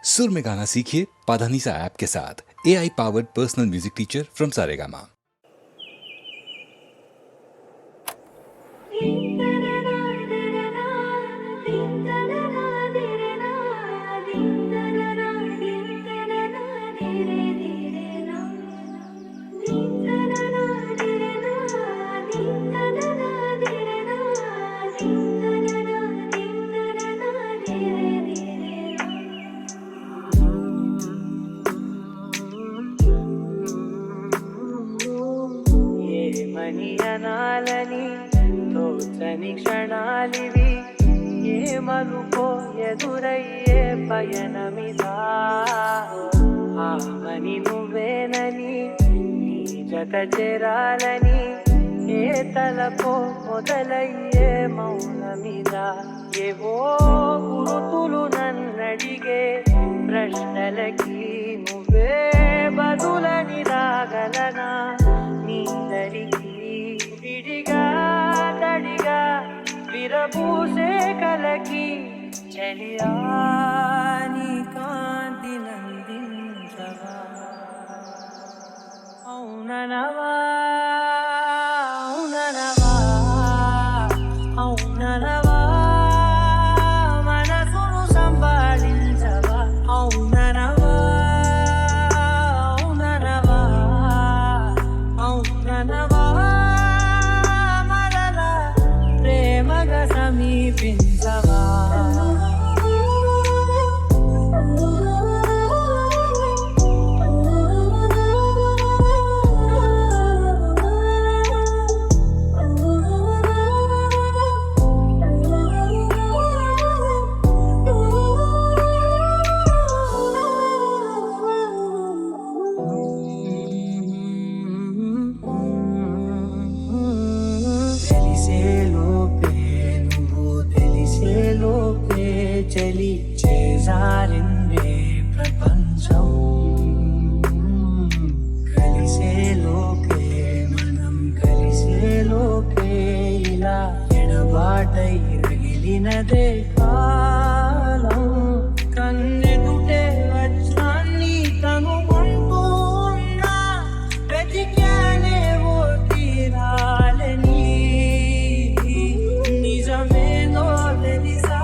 सुर में गाना सीखिए पाधानीसा ऐप के साथ। AI powered personal music teacher from Saregama. మనియనాలని తోచని క్షణాలివి ఏమనుకో ఎదురయ్యే పయనమిదా ఆమని నువ్వేనని నీ జత చేరాలని ఏ తలపో మొదలయ్యే మౌనమిదా ఏవో గురుతులు నన్నడిగే ప్రశ్నలకి నువ్వే బదులని రాగలనా నీదరికి విడిగా తడిగా విరబూసే కలకి చలియా నీ కాంతి నందించవా అవుననవా అవుననవా అవుననవా మనసును సంభాళించవా అవుననవా మరలా ప్రేమగా సమీపించవా చలి చేజారిందే ప్రపంచం కలిసేలోకే మనం కలిసేలోకే ఇలా ఎడబాటై రగిలినదే కాలం కన్నెదుటే వచ్చాన్ని కనుగొంటూ ఉన్నా వెతికానే ఓ తీరాలని నిజమేనో తెలిసా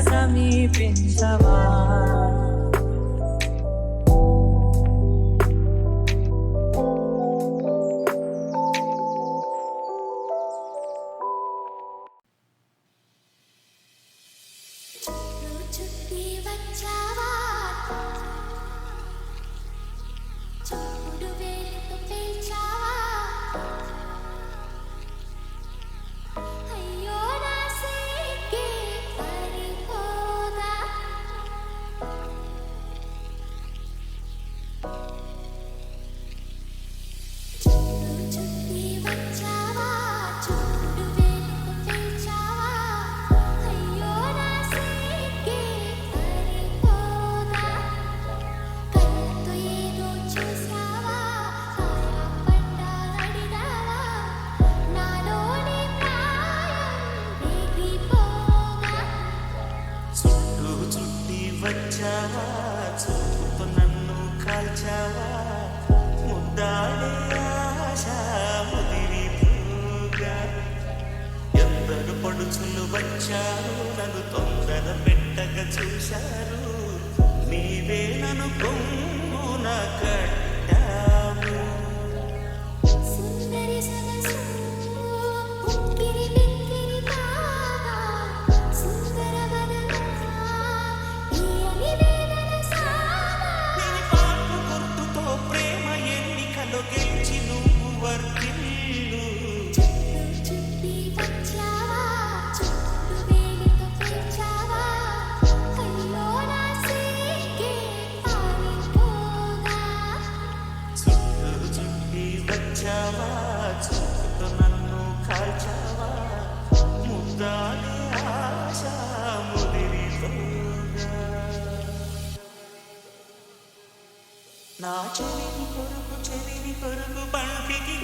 సమీపించవా వచ్చారు నన్ను తొందర పెట్టగా చూశారు నీవే నన్ను కొమ్మున కట్టావు సుందరి సరసు ఉక్కిరి బిక్కిరి కాగా సుందర వదనా ఈయని వేదన సాగా నీ పాటు గుర్తుతో ప్రేమ ఎన్నికలో గెలిచి నువ్వు వర్ధిల్లు చుట్టి వచ్చావా చుట్టు వేలితో పెంచావా అయ్యో నా నా చెలిని కొరుకు బంటికి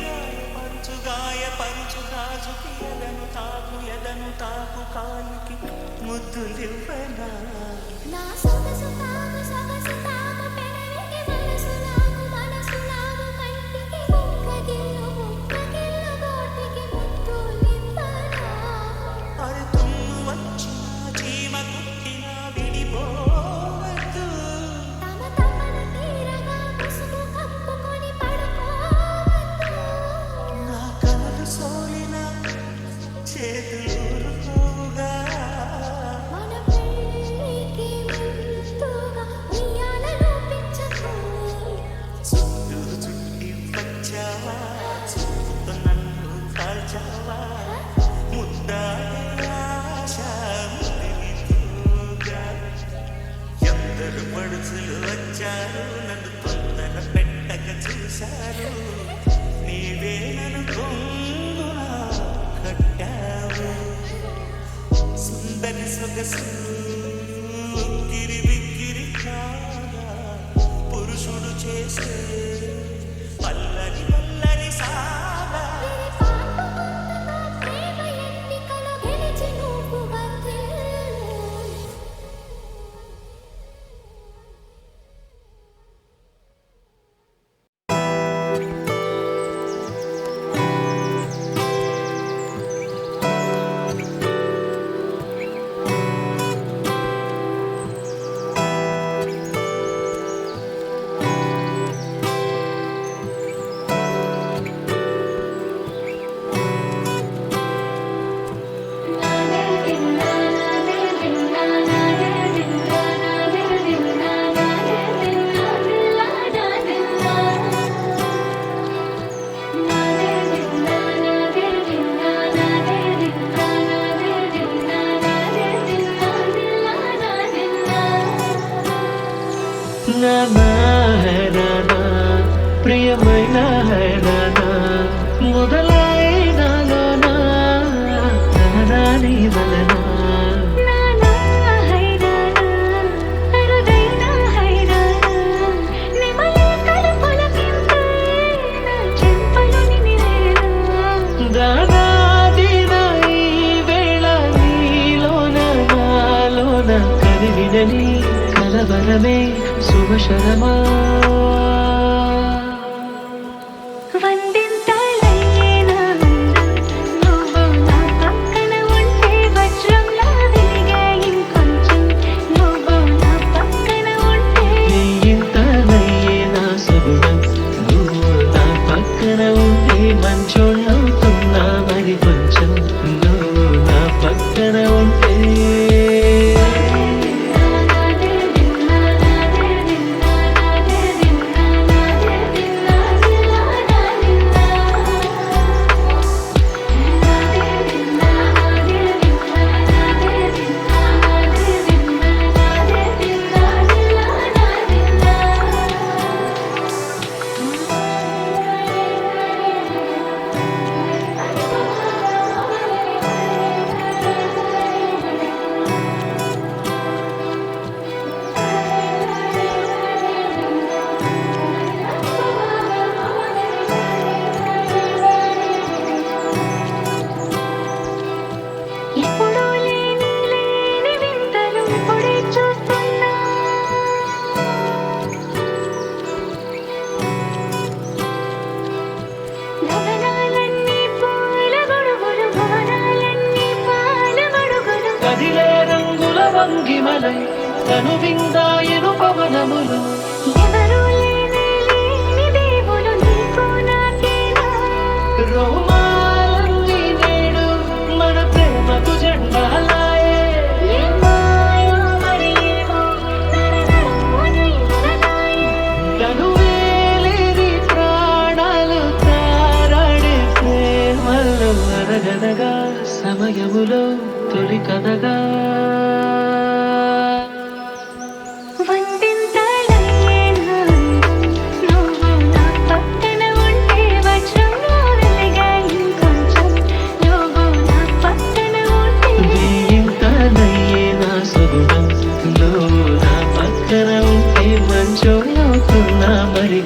గాయపరుచు గాజుకి ఎదను తాకు కాలికి ముద్దులివ్వనా నా సొగసు తాగు సొగసు తాగు పెదవికి మనసు లాగు కంటికి ముక్కగిల్లు గోటికి ముద్దులివ్వనా అరే తుమ్ము వచ్చిన చీమ కుట్టిన విడిపోవద్దు తమన తీరగా ముసుగు కప్పుకొని పడుకోవద్దు నా కలలు సోలిన చేతులురుకోగా మన పెళ్ళికి ముందుగా ఉయ్యాలలో పెంచుకొని చుట్టి వచ్చావా చూపుతో నన్ను కాల్చావా ముద్దాడే ఆశ ముదిరిపోగా ఎందరు పడుచులు వచ్చారు నన్ను తొందర పెట్టక చూశారు నీవే నన్ను కొంగున కట్టావు సుందరి సొగసు గిరి కాగా పురుషుడు చేసే పల్లని సాగా ప్రేమ ఎన్నికలో గెలిచి నువ్వు వర్ధిల్లు నానా హై నానా ప్రియమైన హై నానా మొదలైనలోనా నాని వలనా నానా హైరానా అరుదైన హైరానా నిమలే కలుపులకింతే నా చెంపలు నిమిరేనా దానాదిన ఈ వేళ నీలోన నాలోన కరిగినని కలవరమే శుభశరమా వందింతలయ్యేనా నువ్వు నా పక్కన ఉంటే వజ్రంలా వెలిగే ఇంకొంచెం నువ్వు నా పక్కన ఉంటే నీ ఇంతనయ్యే నా సగుణం నువ్వు నా పక్కన ఉంటే మంచోళ్ళవుతున్నా మరి కొంచెం నువ్వు నా పక్కన ఉంటే ఎప్పుడూ లేని వింతలు ఇప్పుడే చూస్తున్నా గగనాలన్నీ పూల గొడుగులు భవనాలన్నీ పాల గొడుగులు కదిలే రంగుల వంగిమలై తను విందాయను పవనములు ఎవరూ లేని దేవులు నీకు నాకేనా రోమాలన్నీ నేడు మన ప్రేమకు జెండాలాయే ఏ మాయో మరి ఏమో నరనరమున ఎరగాయే తను వేలేని ప్రాణాలు తారాడే ప్రేమలో అరగనగా సమయములో తొలి కథగా వందింతలయ్యేనా నువ్వు నా పక్కన ఉంటే వజ్రంలా వెలిగే ఇంకొంచెం నువ్వు నా పక్కన ఉంటే నీ ఇంతనయ్యే నా సగుణం నువ్వు నా పక్కన ఉంటే మంచోళ్ళవుతున్నా మరి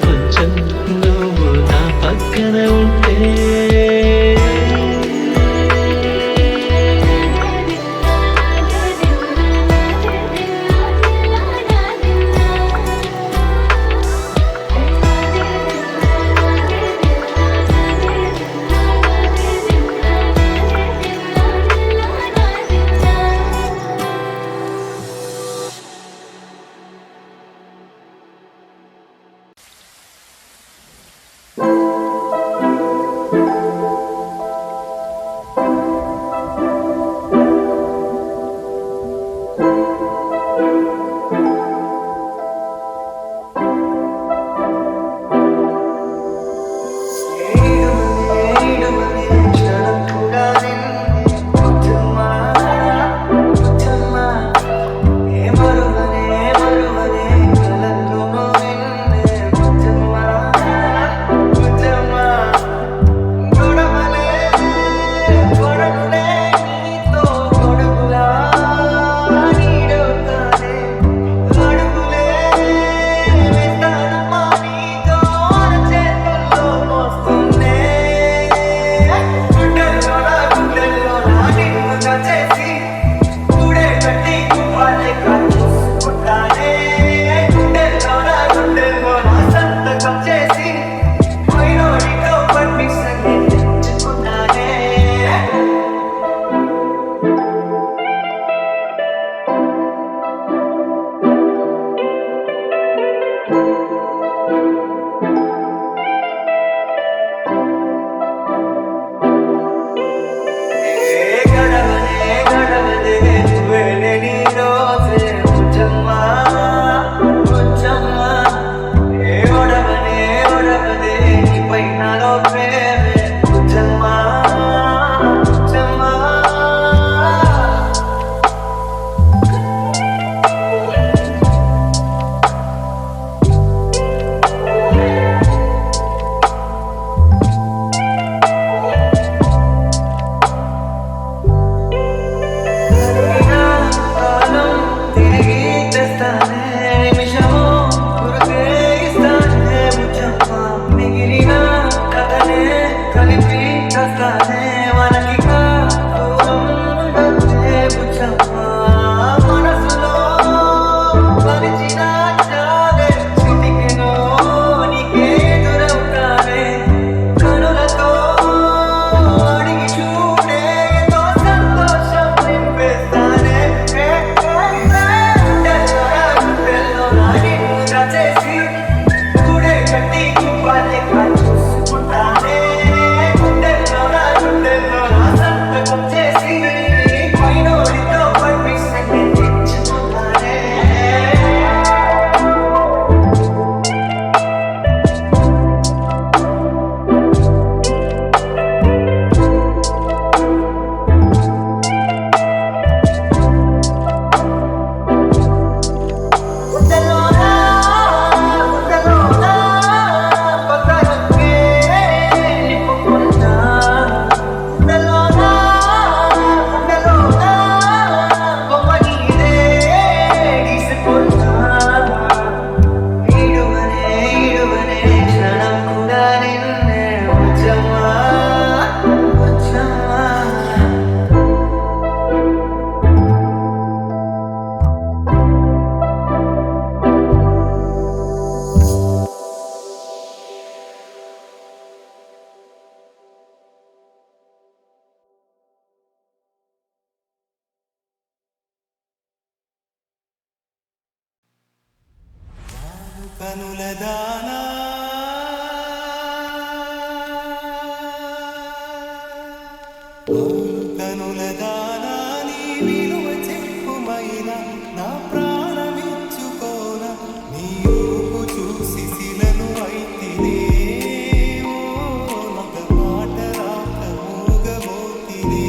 కనుల దానా కనుల దానా నీ విలువ చెప్పుమైనా నా ప్రాణమిచ్చుకోన నీ రూపు చూసి శిలను అయితినే ఒక మాట రాక మూగబోతినే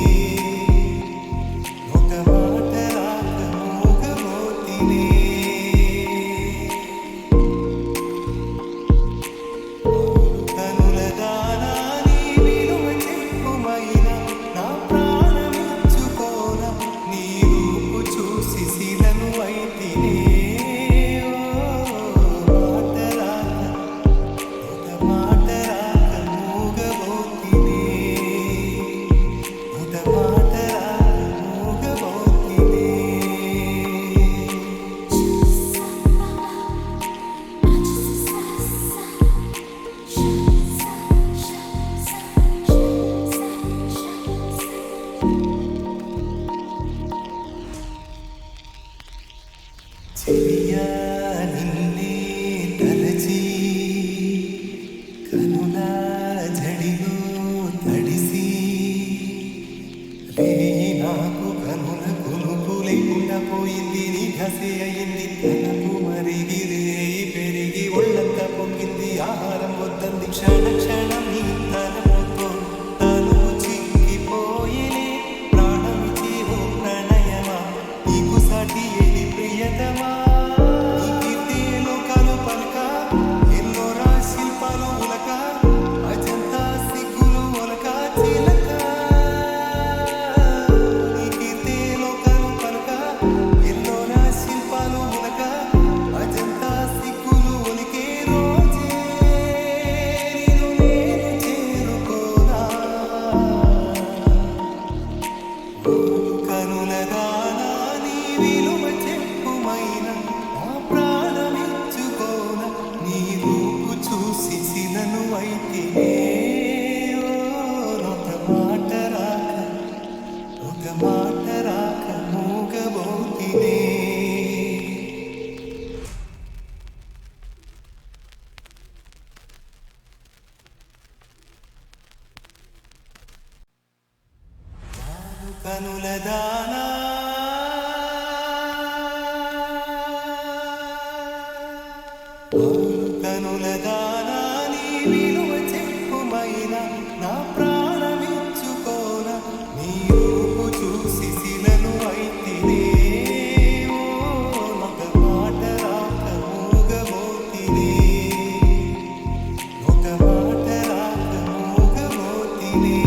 ఒక మాట రాక మూగబోతినే కనుల దానా నీ విలువ చెప్పుమైనా నా ప్రాణమిచ్చుకోన నీ రూపు చూసి శిలను అయితినే మాట రాక ఒక మాట రాక మూగబోతినే ఒక మాట రాక మూగబోతినే చెలియా నిన్నే తలచి కనుల జడిలో తడిసి రేయి నాకు కనుల కునుకు లేకుండా పోయింది నీ ఘసే అయింది తనకు మరిగి రేయి పెరిగి ఒళ్ళంతా పొంగింది ఆహారం వద్దంది క్షణ క్షణం నీ తలపుతో తను చిక్కిపోయేలే ప్రాణమిచి ఓ ప్రణయమా నీకు సాటి ఏది ప్రియతమా నీ కీర్తి లోకాలు పలక ఎల్లోరా శిల్పాలు ఉలక అజంతా సిగ్గులు ఒలక చిలక నీ కీర్తి లోకాలు పలక ఎల్లోరా శిల్పాలు ఉలక అజంతా సిగ్గులు ఒలికే రోజే నిన్ను నేను చేరుకోనా కనుల దానా నీ విలువ చెప్పుమైనా నా ప్రాణమిచ్చుకోన నీ రూపు చూసి శిలను అయితినే ఒక మాట రాక ఒక మాట రాక మూగబోతినే కనుల దానా కనుల దానా నీ విలువ చెప్పుమైనా నా ప్రాణమిచ్చుకోన నీ రూపు చూసి శిలను అయితినే ఒక మాట రాక మూగబోతినే ఒక మాట రాక మూగబోతినే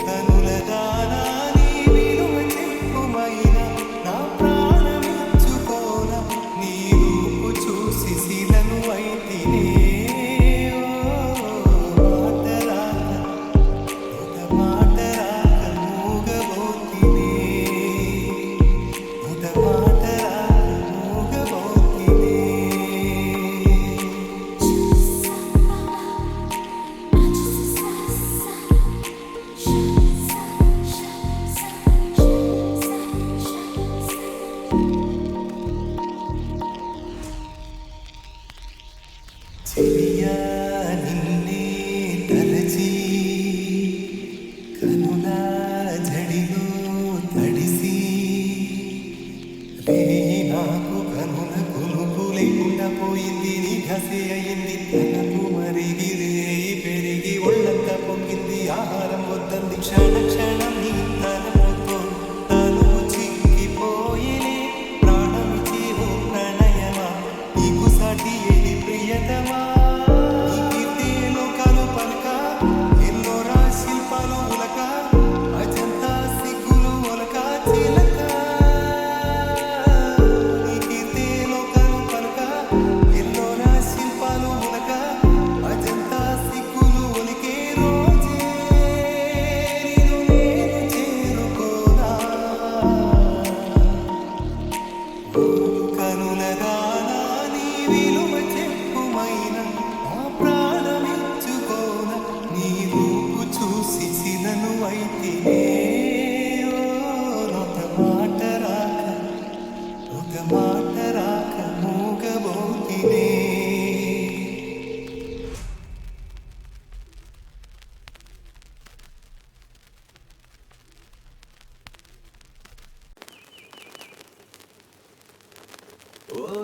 కనుల దానా నీ విలువ చెప్పుమైనా నా ప్రాణమిచ్చుకోన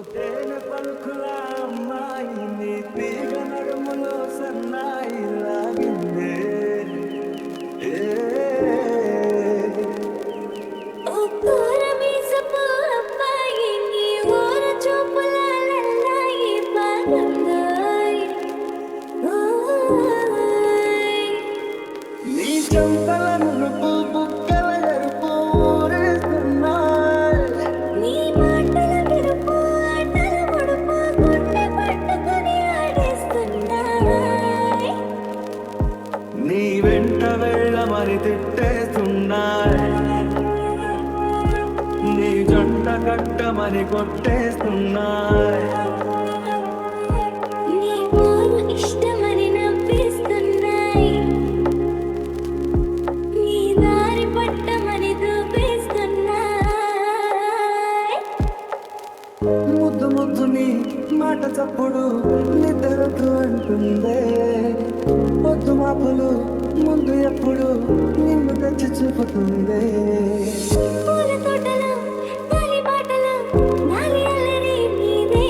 తేనె పలుకుల అమ్మాయి నీ తీగ నడుములో సన్నాయి లాగిందే ఓ కోరమీసపు అబ్బాయి నీ ఓర చూపుల లల్లాయి బాగుందోయ్ ఓయ్ నీ చెంపల నునుపు బుగ్గల ఎరుపు ఊరేస్తున్నాయి నీ మాటల విరుపు ఆటల ముడుపు గుండె పట్టుకొని ఆడేస్తున్నాయ్ నీ వెంట వెళ్ళమని తిట్టేస్తున్నాయి నీ జంట కట్టమని కొట్టేస్తున్నాయి నీ పోరు ఇష్టమని నవ్విస్తున్నాయి నీ దారి పట్టమని దూపేస్తున్నాయి ముద్దు ముద్దు నీ మాట చప్పుడు నిద్రతో అంటుందే పొద్దు మాపులు ముందు ఎప్పుడు నిన్ను తెచ్చి చూపుతుందే పూల తోటలో గాలి బాటలో గాలి అల్లరి నీదే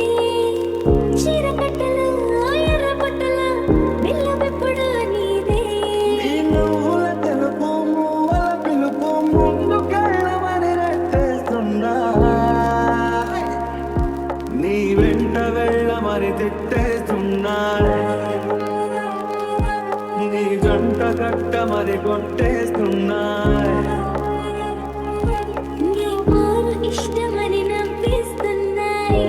చీర కట్టలో ఎర్ర బట్టలో బిల్ల పెప్పుడు నీదే ఈ నువ్వుల తెలుపు మువ్వల పిలుపు ముందు కళ్ళమని రెట్టేస్తున్నాయి నీ వెంట వెళ్ళమని తిట్టేస్తున్నాయి నీ జంట కట్టమని కొట్టేస్తున్నాయి నీ పోరు ఇష్టమని నవ్విస్తున్నాయి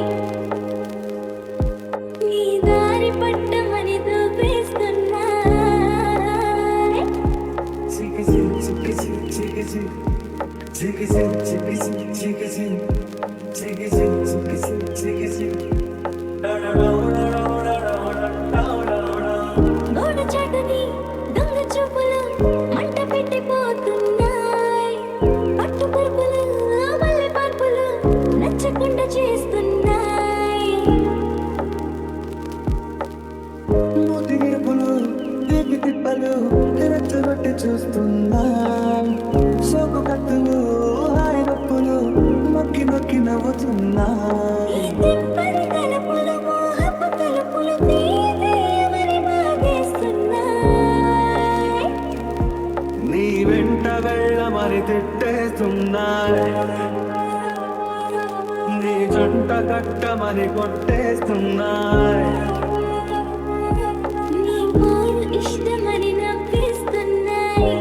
నీ దారి పట్టమని దూపేస్తున్నాయి చికిచి చికిచి చికిచి చికిచి చికిచి చికిచి చికిచి చికిచి చికిచి గోడ చాటుని దొంగ చూపులు మంట పెట్టిపోతున్నాయి పట్టు పరుపులు మల్లె పార్పులు నచ్చకుండా చేస్తున్నాయి మూతి గిరుపులు తీపి తిప్పలు రెచ్చగొట్టి చూస్తున్నా సోకు కత్తులు హాయి నొప్పులు నొక్కి నొక్కి నవ్వుతున్నా ఈ తెంపని తలుపులు మోహపు తలుపులు తీయమని బాగేస్తున్నాయి నీ వెంట వెళ్ళమని తిట్టేస్తున్నాయి నీ జంట కట్టమని కొట్టేస్తున్నాయి నీ పోరు ఇష్టమని నవ్విస్తున్నాయి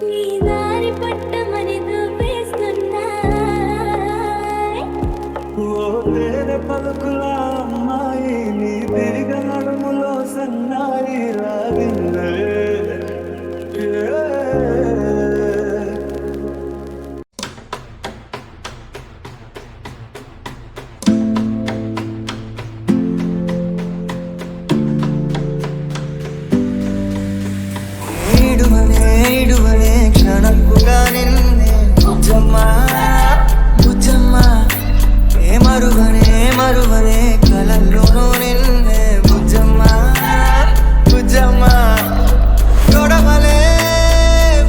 నీ దారి పట్టమని దూపేస్తున్నాయి ఓ తేనె పలుకుల అమ్మాయి నీ తిరిగ నడుములో సన్నాయి రాగిందే ఏడువనే క్షణక్కుగా నిన్నే బుజ్జమ్మా బుజ్జమ్మా ఏ మరువనే కలల్లోనూ నిన్నే బుజ్జమ్మా బుజ్జమ్మా గొడవలే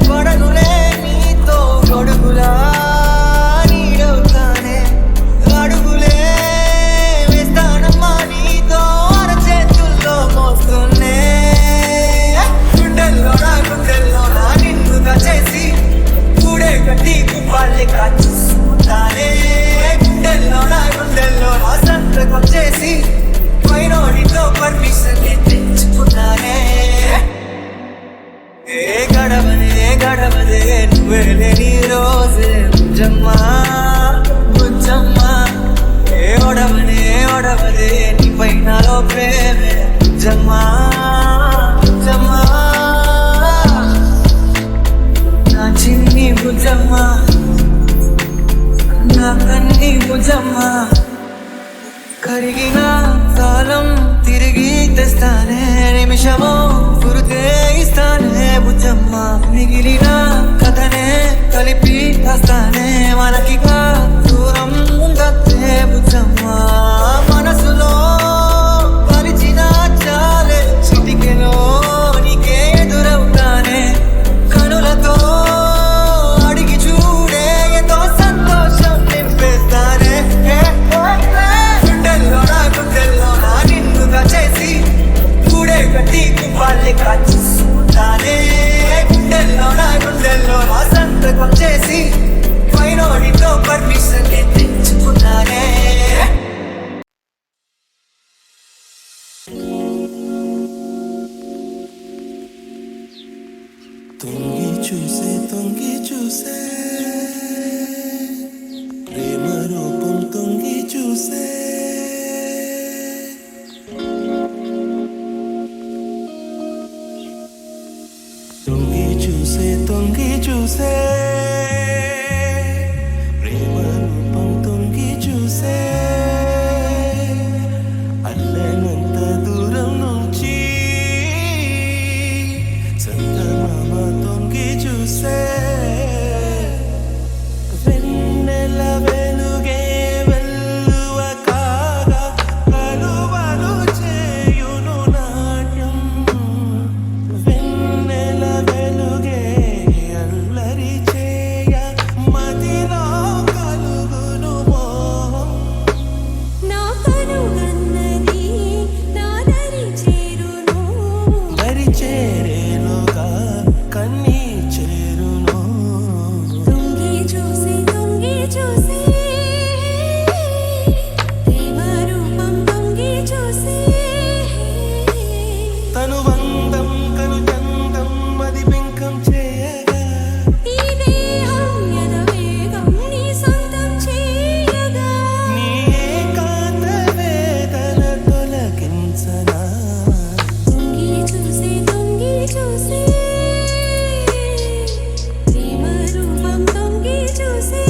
పడనులే నీతో గొడుగులా నీడవుతానే అడుగులే వేస్తానమ్మా నీతో అరచేతుల్లో మోస్తున్నే గుండెల్లోనా నిన్ను దచేసి కూడే కట్టి కుప్పాలి కాచుకుంటానే గుండెల్లోనా సంతకం చేసి పైనోడితో పర్మిషన్ తెచ్చుకున్నానే ఏ గడవదే నువ్వే లేని రోజే బుజ్జమ్మా బుజ్జమ్మా ఏ ఒడవదే నీ పైనలో ప్రేమే బుజ్జమ్మా బుజ్జమ్మా నా చిన్ని బుజ్జమ్మా నా కన్ని బుజ్జమ్మా కరిగిన కాలం తిరిగి తెస్తానే నిమిషమో గుర్తే ఇస్తానే బుజ్జమ్మ మిగిలిన కథనే కలిపి వస్తానే మనకిగా దూరం ఉండతే బుజ్జమ్మ మనసులో పరిచిన చాలే చిటికెలో నీకే ఎదురవుతానే కనులతో అడిగి చూడే ఎంతో సంతోషం నింపేస్తానే వద్దకొచ్చేసి పైనోడితో పర్మిషన్ తెచ్చుకున్నానే తొంగి చూసే ప్రేమ రూపం తొంగి చూసే తొంగి చూసే ప్రేమ రూపం తొంగి చూసే అల్లనంత దూరం నుంచి చందమామ తొంగి చూసే వెన్నెల వెలుగే వెల్లువ కాగా కలువలు చేయును నాట్యం వెన్నెల వెలుగే అల్లరి చేయ మదిలో కలుగును మోహం నా కనుగన్నది నా దరి చేరును దరి చేరేలుగా కన్నీ చేరును తొంగి చూసి ప్రేమ రూపం తొంగి చూసి తను వందం కను చందం మది బింకం చేయగా ఈ దేహం యదవేగం నీ సొంతం చేయగా నీ ఏకాంత వేదన తొలగించనా తొంగి చూసి ప్రేమ రూపం తొంగి చూసి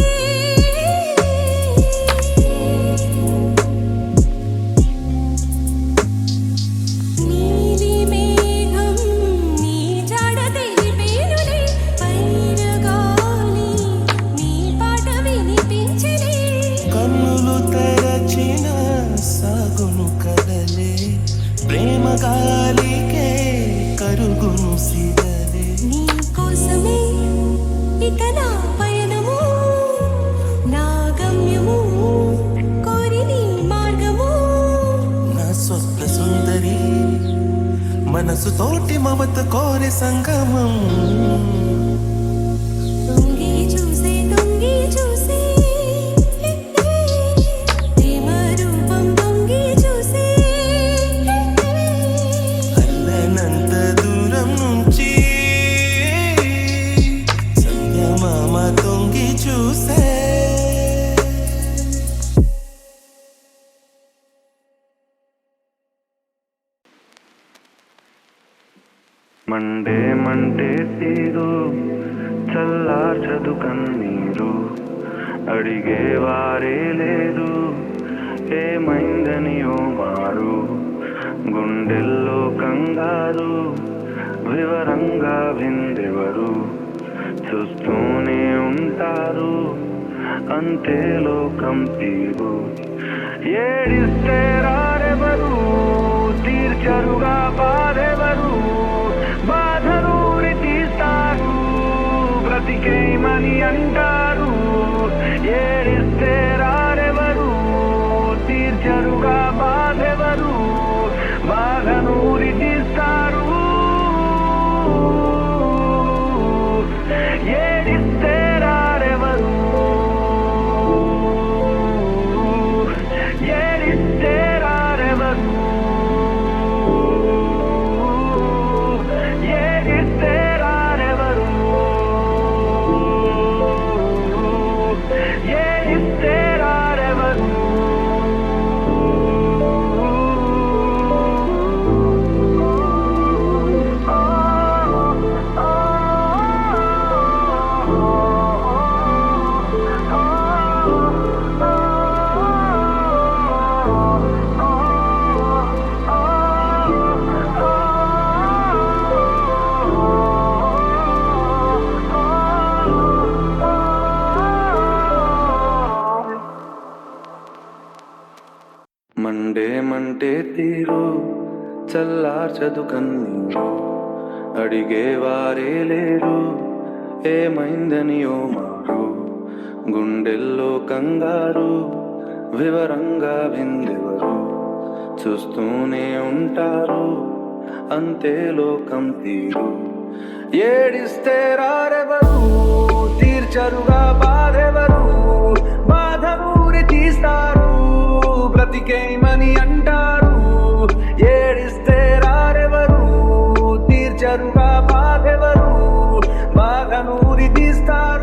నీలి మేఘం నీ జాడ తెలిపేనులే పైరగాలి నీ పాట వినిపించలే కన్నులు తెరచిన సాగును కదలే ప్రేమ గాలికే కరుగును సిగలే నీ కోసమే ఇక నా పయనము నా గమ్యము కోరి నీ మార్గము నా స్వప్న సుందరి మనసు తోటి మమత కోరే సంగమం తొంగి చూసి ప్రేమ రూపం తొంగి చూసి అల్లనంత దూరం నుంచి సంధ్యమామ తొంగి చూసే మంటే తీరు చల్లార్చదు కన్నీరు అడిగేవారే లేదు ఏమైందని ఓ మారు గుండెల్లో కంగారు వివరంగా విందెవరు చూస్తూనే ఉంటారు అంతే లోకం తీరు ఏడిస్తే రారెవరు తీర్చరుగా బాధెవరు బాధరూరి తీస్తారు బ్రతికేమని అంటారు ఏడిస్తే రారెవరు తీర్చరుగా బాధెవరు బాధనూరి తీస్తారు ఏడిస్తే రారెవరు ఏడిస్తే రారెవరు ఏడిస్తే రారెవరు ఏడిస్తే రారెవరు మంటే తీరు చల్లార్చదు కన్నీరు అడిగేవారే లేరు ఏమైందని ఓ మారు గుండెల్లో కంగారు వివరంగా విందెవరు చూస్తూనే ఉంటారు అంతే లోకం తీరు ఏడిస్తే రారెవరు తీర్చరుగా బాధెవరు బాధ ఊరి తీస్తారు బ్రతికేమని అంటారు ఏడిస్తే రారెవరు తీర్చరుగా బాధెవరు బాధ నూరి తీస్తారు